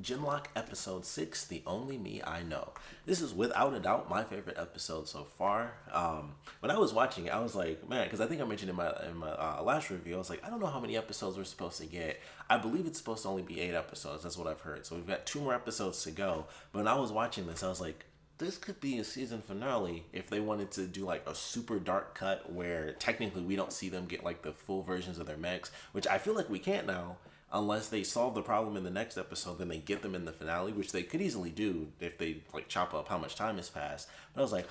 Genlock Episode 6, The Only Me I Know. This is without a doubt my favorite episode so far. When I was watching it, I was like, man, because I think I mentioned in my last review, I was like, I don't know how many episodes we're supposed to get. I believe it's supposed to only be 8 episodes. That's what I've heard. So we've got 2 more episodes to go. But when I was watching this, I was like, this could be a season finale if they wanted to do like a super dark cut where technically we don't see them get like the full versions of their mechs, which I feel like we can't now unless they solve the problem in the next episode. Then they get them in the finale, which they could easily do if they like chop up how much time has passed. But I was like,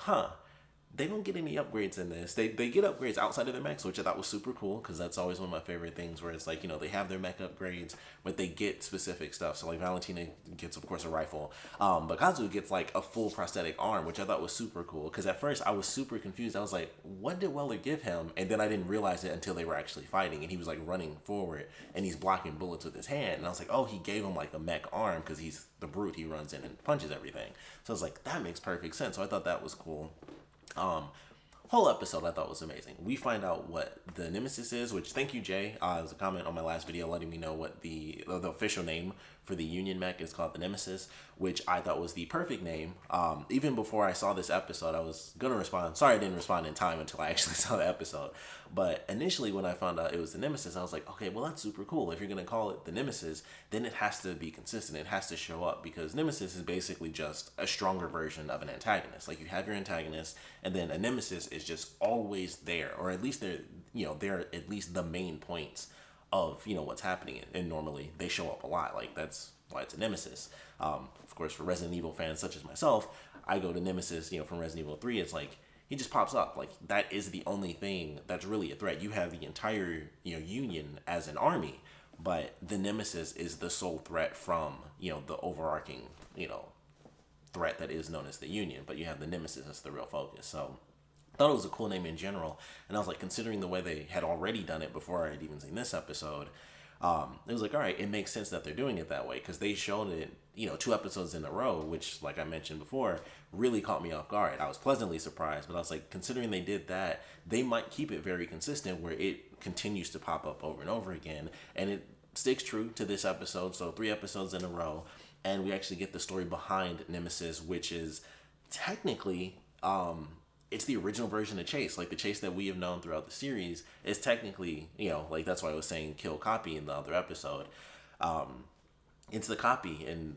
they don't get any upgrades in this. They get upgrades outside of their mechs, which I thought was super cool because that's always one of my favorite things where it's like, they have their mech upgrades, but they get specific stuff. So like Valentina gets, of course, a rifle. But Kazu gets like a full prosthetic arm, which I thought was super cool because at first I was super confused. I was like, what did Weller give him? And then I didn't realize it until they were actually fighting and he was like running forward and he's blocking bullets with his hand. And I was like, oh, he gave him like a mech arm because he's the brute. He runs in and punches everything. So I was like, that makes perfect sense. So I thought that was cool. Whole episode I thought was amazing. We find out what the Nemesis is, which thank you, Jay. It was a comment on my last video letting me know what the official name for the Union mech is called, the Nemesis, which I thought was the perfect name. Even before I saw this episode, I was gonna respond. Sorry I didn't respond in time until I actually saw the episode. But initially when I found out it was the Nemesis, I was like, okay, well that's super cool. If you're gonna call it the Nemesis, then it has to be consistent. It has to show up because Nemesis is basically just a stronger version of an antagonist. Like you have your antagonist, and then a Nemesis is just always there, or at least they're at least the main points of what's happening, and normally they show up a lot. Like that's why it's a Nemesis. Of course, for Resident Evil fans such as myself, I go to Nemesis from Resident Evil 3. It's like he just pops up. Like that is the only thing that's really a threat. You have the entire Union as an army, but the Nemesis is the sole threat from the overarching threat that is known as the Union. But you have the Nemesis as the real focus. So I thought it was a cool name in general, and I was like, considering the way they had already done it before I had even seen this episode, it was like, all right, it makes sense that they're doing it that way because they showed it 2 episodes in a row, which like I mentioned before really caught me off guard. I was pleasantly surprised, but I was like, considering they did that, they might keep it very consistent where it continues to pop up over and over again, and it sticks true to this episode. So 3 episodes in a row, and we actually get the story behind Nemesis, which is technically it's the original version of Chase. Like the Chase that we have known throughout the series is technically, like that's why I was saying kill copy in the other episode. It's the copy and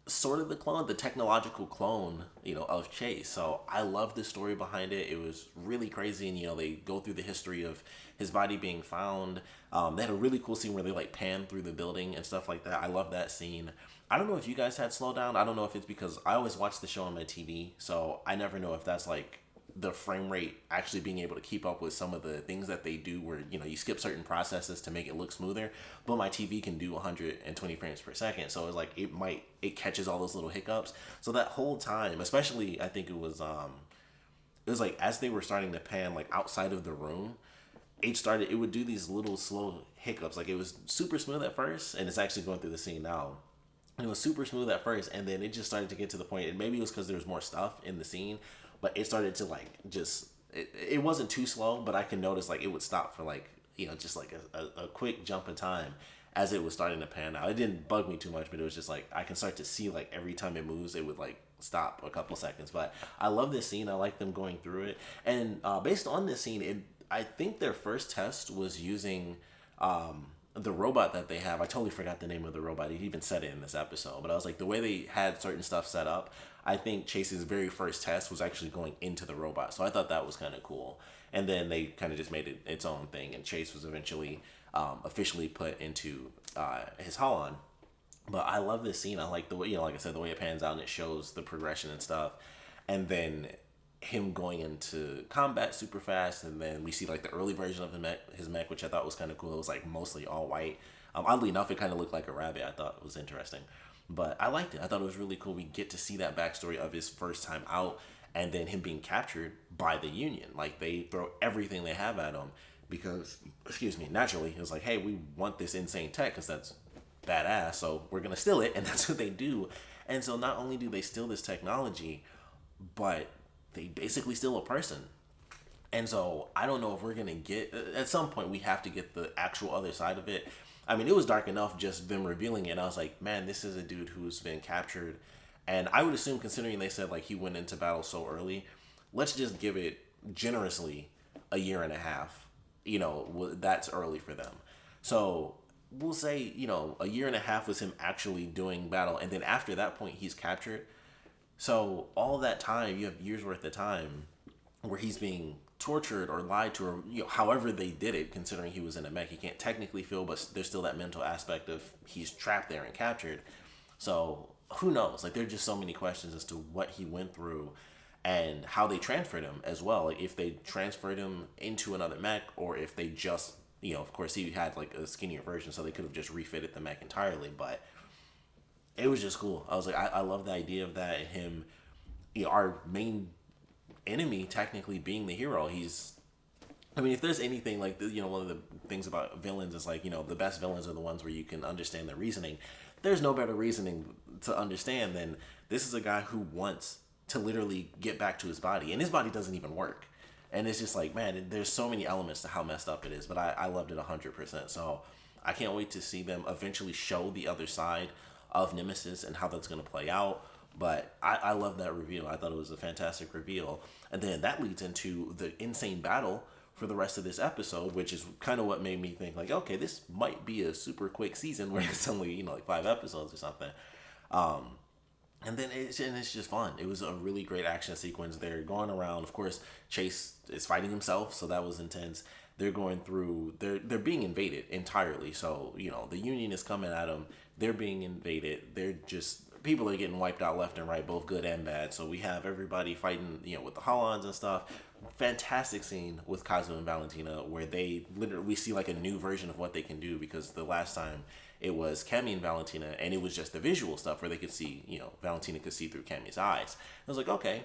sort of the clone, the technological clone, of Chase. So I love the story behind it. It was really crazy. And, they go through the history of his body being found. They had a really cool scene where they like pan through the building and stuff like that. I love that scene. I don't know if you guys had slowdown. I don't know if it's because I always watch the show on my TV. So I never know if that's like the frame rate actually being able to keep up with some of the things that they do where you skip certain processes to make it look smoother, but my TV can do 120 frames per second, so it's like it catches all those little hiccups. So that whole time, especially I think it was like as they were starting to pan like outside of the room, it would do these little slow hiccups. Like it was super smooth at first, and it's actually going through the scene now. It was super smooth at first, and then it just started to get to the point, and maybe it was because there was more stuff in the scene, but it started to like it wasn't too slow, but I can notice like it would stop for like just like a quick jump in time as it was starting to pan out. It didn't bug me too much, but it was just like I can start to see like every time it moves it would like stop a couple seconds. But I love this scene. I like them going through it, and based on this scene, I think their first test was using the robot that they have. I totally forgot the name of the robot. He even said it in this episode, but I was like, the way they had certain stuff set up, I think Chase's very first test was actually going into the robot. So I thought that was kind of cool. And then they kind of just made it its own thing, and Chase was eventually officially put into his Holon. But I love this scene. I like the way, like I said, the way it pans out and it shows the progression and stuff. And then him going into combat super fast, and then we see like the early version of his mech, which I thought was kind of cool. It was like mostly all white. Oddly enough, it kind of looked like a rabbit. I thought it was interesting, but I liked it. I thought it was really cool. We get to see that backstory of his first time out, and then him being captured by the Union. Like they throw everything they have at him because, naturally, it was like, hey, we want this insane tech because that's badass, so we're gonna steal it, and that's what they do. And so not only do they steal this technology, but they basically steal a person. And so I don't know if we're gonna get, at some point we have to get the actual other side of it. I mean, it was dark enough just them revealing it. And I was like, man, this is a dude who's been captured. And I would assume, considering they said like he went into battle so early, let's just give it generously a year and a half. That's early for them. So we'll say, a year and a half was him actually doing battle. And then after that point, he's captured. So all that time, you have years worth of time where he's being tortured or lied to, or however they did it. Considering he was in a mech, he can't technically feel, but there's still that mental aspect of he's trapped there and captured. So who knows? Like, there are just so many questions as to what he went through and how they transferred him as well. Like, if they transferred him into another mech, or if they just, of course, he had like a skinnier version, so they could have just refitted the mech entirely. But it was just cool. I was like, I love the idea of that. Him, our main enemy technically being the hero. I mean, if there's anything like, one of the things about villains is like, the best villains are the ones where you can understand their reasoning. There's no better reasoning to understand than this is a guy who wants to literally get back to his body, and his body doesn't even work. And it's just like, man, there's so many elements to how messed up it is, but I loved it 100%. So I can't wait to see them eventually show the other side of Nemesis and how that's going to play out. But I love that reveal. I thought it was a fantastic reveal. And then that leads into the insane battle for the rest of this episode, which is kind of what made me think like, okay, this might be a super quick season where it's only, like 5 episodes or something. And then it's just fun. It was a really great action sequence. They're going around. Of course, Chase is fighting himself, so that was intense. They're going through. They're being invaded entirely. So the Union is coming at them. They're being invaded. They're just, people are getting wiped out left and right, both good and bad. So we have everybody fighting, with the Holons and stuff. Fantastic scene with Kazu and Valentina where they literally, we see like a new version of what they can do, because the last time it was Cammy and Valentina, and it was just the visual stuff where they could see, Valentina could see through Cammy's eyes. I was like, okay,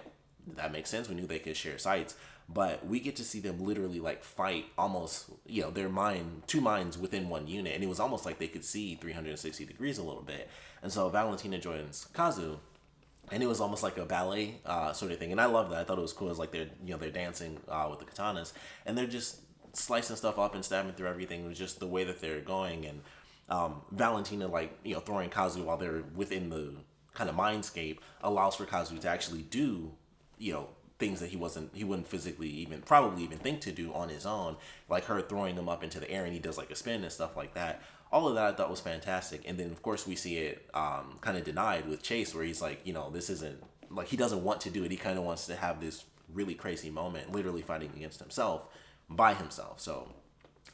that makes sense. We knew they could share sights, but we get to see them literally like fight almost, their two minds within one unit, and it was almost like they could see 360 degrees a little bit. And so Valentina joins Kazu, and it was almost like a ballet sort of thing, and I love that. I thought it was cool. It was like they're dancing with the katanas, and they're just slicing stuff up and stabbing through everything. It was just the way that they're going, and Valentina, like, throwing Kazu while they're within the kind of mindscape allows for Kazu to actually do, things that he wouldn't physically probably even think to do on his own, like her throwing him up into the air and he does like a spin and stuff like that. All of that I thought was fantastic. And then of course we see it kind of denied with Chase, where he's like, this isn't, like, he doesn't want to do it. He kind of wants to have this really crazy moment, literally fighting against himself by himself. So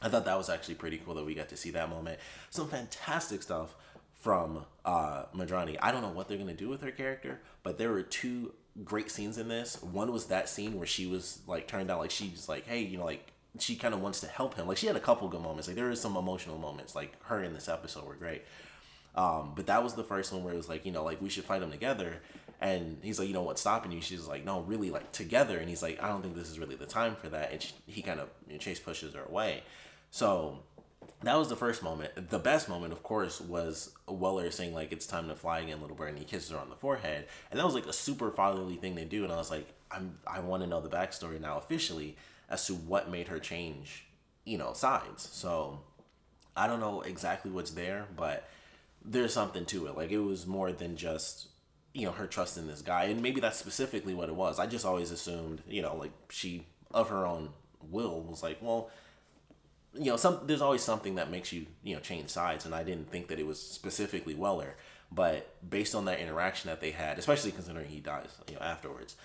I thought that was actually pretty cool that we got to see that moment. Some fantastic stuff from Madrani. I don't know what they're going to do with her character, but there were 2 great scenes in this. One was that scene where she was like turned out, like she's like, hey, like she kind of wants to help him. Like, she had a couple good moments. Like, there was some emotional moments. Like, her in this episode were great. But that was the first one where it was like, like, we should fight them together. And he's like, what's stopping you? She's like, no, really, like, together. And he's like, I don't think this is really the time for that. And he kind of, Chase pushes her away. So that was the first moment. The best moment, of course, was Weller saying, like, it's time to fly again, little bird, and he kisses her on the forehead. And that was like a super fatherly thing to do. And I was like, I want to know the backstory now officially as to what made her change, sides. So I don't know exactly what's there, but there's something to it. Like, it was more than just, her trust in this guy. And maybe that's specifically what it was. I just always assumed, like, she, of her own will, was like, well, there's always something that makes you, change sides. And I didn't think that it was specifically Weller. But based on that interaction that they had, especially considering he dies, afterwards,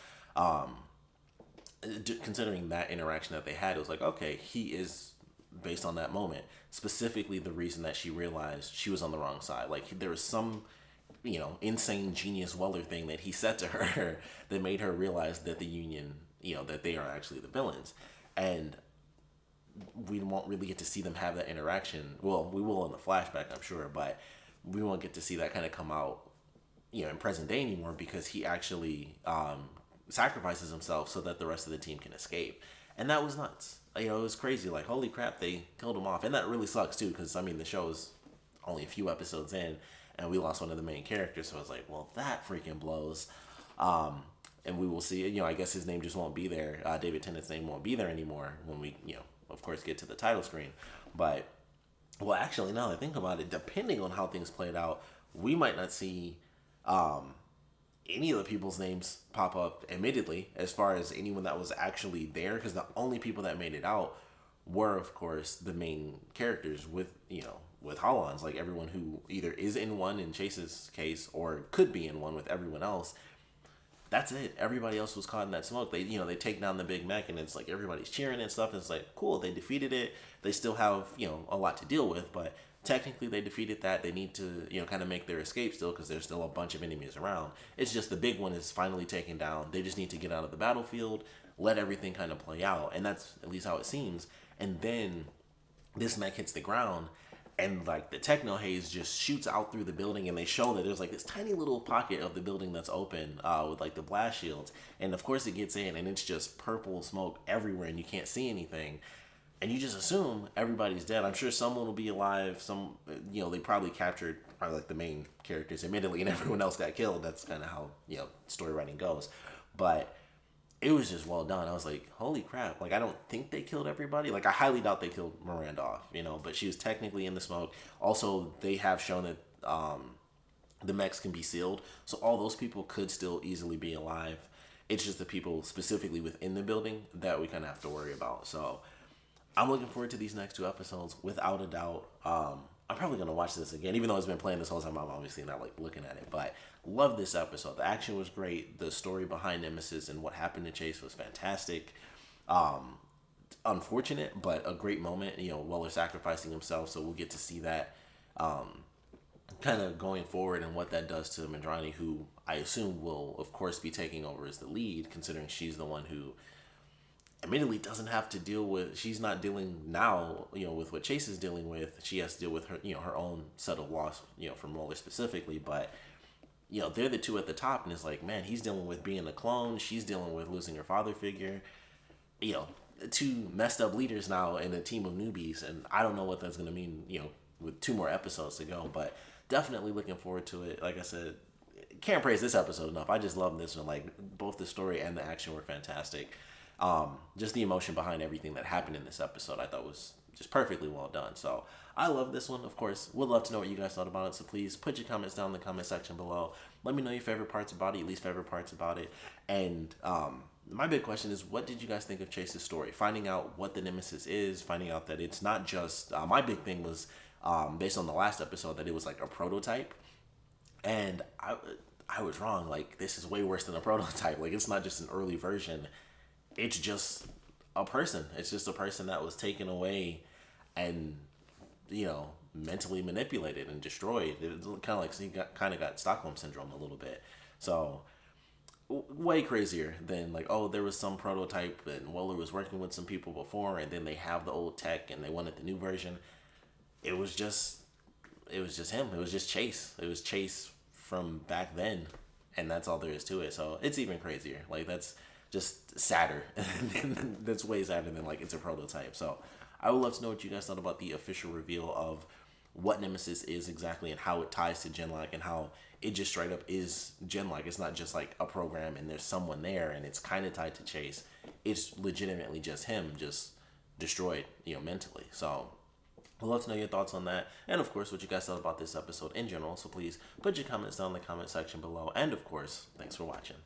considering that interaction that they had, it was like, okay, he is, based on that moment, specifically the reason that she realized she was on the wrong side. Like, there was some, insane genius Weller thing that he said to her that made her realize that the Union, that they are actually the villains. And we won't really get to see them have that interaction. Well, we will in the flashback, I'm sure, but we won't get to see that kind of come out, in present day anymore, because he actually sacrifices himself so that the rest of the team can escape. And that was nuts. It was crazy. Like, holy crap, they killed him off. And that really sucks too, because the show is only a few episodes in and we lost one of the main characters. So I was like, well, that freaking blows. And we will see, I guess his name just won't be there. David Tennant's name won't be there anymore when we, of course, get to the title screen. But Well, actually, now that I think about it, depending on how things played out, we might not see um, any of the people's names pop up, admittedly, as far as anyone that was actually there, because the only people that made it out were, of course, the main characters with, with Holons, like everyone who either is in one in Chase's case or could be in one with everyone else. That's it. Everybody else was caught in that smoke. They take down the big mech, and it's like everybody's cheering and stuff. And it's like, cool, they defeated it. They still have, a lot to deal with, but technically they defeated that. They need to, kind of make their escape still, because there's still a bunch of enemies around. It's just the big one is finally taken down. They just need to get out of the battlefield, let everything kind of play out. And that's at least how it seems. And then this mech hits the ground, and like the techno haze just shoots out through the building, and they show that there's like this tiny little pocket of the building that's open with like the blast shields, and of course it gets in, and it's just purple smoke everywhere, and you can't see anything, and you just assume everybody's dead. I'm sure someone will be alive. Some, they probably captured probably like the main characters, admittedly, and everyone else got killed. That's kind of how story writing goes, but it was just well done. I was like, holy crap. Like, I don't think they killed everybody. Like, I highly doubt they killed Miranda off, but she was technically in the smoke. Also, they have shown that the mechs can be sealed. So all those people could still easily be alive. It's just the people specifically within the building that we kind of have to worry about. So I'm looking forward to these next two episodes without a doubt. I'm probably going to watch this again, even though it's been playing this whole time. I'm obviously not like looking at it, but love this episode. The action was great. The story behind Nemesis and what happened to Chase was fantastic. Unfortunate, but a great moment. Weller sacrificing himself, so we'll get to see that kind of going forward and what that does to Madrani, who I assume will, of course, be taking over as the lead, considering she's the one who admittedly doesn't have to deal with, she's not dealing now, with what Chase is dealing with. She has to deal with her, her own set of loss, from Roller specifically, but they're the two at the top, and it's like, man, he's dealing with being a clone, she's dealing with losing her father figure, two messed up leaders now in a team of newbies, and I don't know what that's going to mean, with 2 more episodes to go, but definitely looking forward to it. Like I said, can't praise this episode enough. I just love this one. Like, both the story and the action were fantastic. Just the emotion behind everything that happened in this episode, I thought was just perfectly well done. So I love this one. Of course, would love to know what you guys thought about it. So please put your comments down in the comment section below. Let me know your favorite parts about it, your least favorite parts about it. And my big question is, what did you guys think of Chase's story? Finding out what the Nemesis is, finding out that it's not just, my big thing was based on the last episode, that it was like a prototype. And I was wrong. Like, this is way worse than a prototype. Like, it's not just an early version. It's just a person. It's just a person that was taken away and, mentally manipulated and destroyed. It kind of like, so he got Stockholm syndrome a little bit. So way crazier than like, oh, there was some prototype and Waller was working with some people before, and then they have the old tech and they wanted the new version. It was just him. It was just Chase. It was Chase from back then, and that's all there is to it. So it's even crazier. Like, that's just sadder. That's way sadder than like it's a prototype. So I would love to know what you guys thought about the official reveal of what Nemesis is exactly and how it ties to Genlock, and how it just straight up is Genlock. It's not just like a program and there's someone there and it's kind of tied to Chase. It's legitimately just him, just destroyed, mentally. So I'd love to know your thoughts on that, and of course what you guys thought about this episode in general. So please put your comments down in the comment section below, and of course, thanks for watching.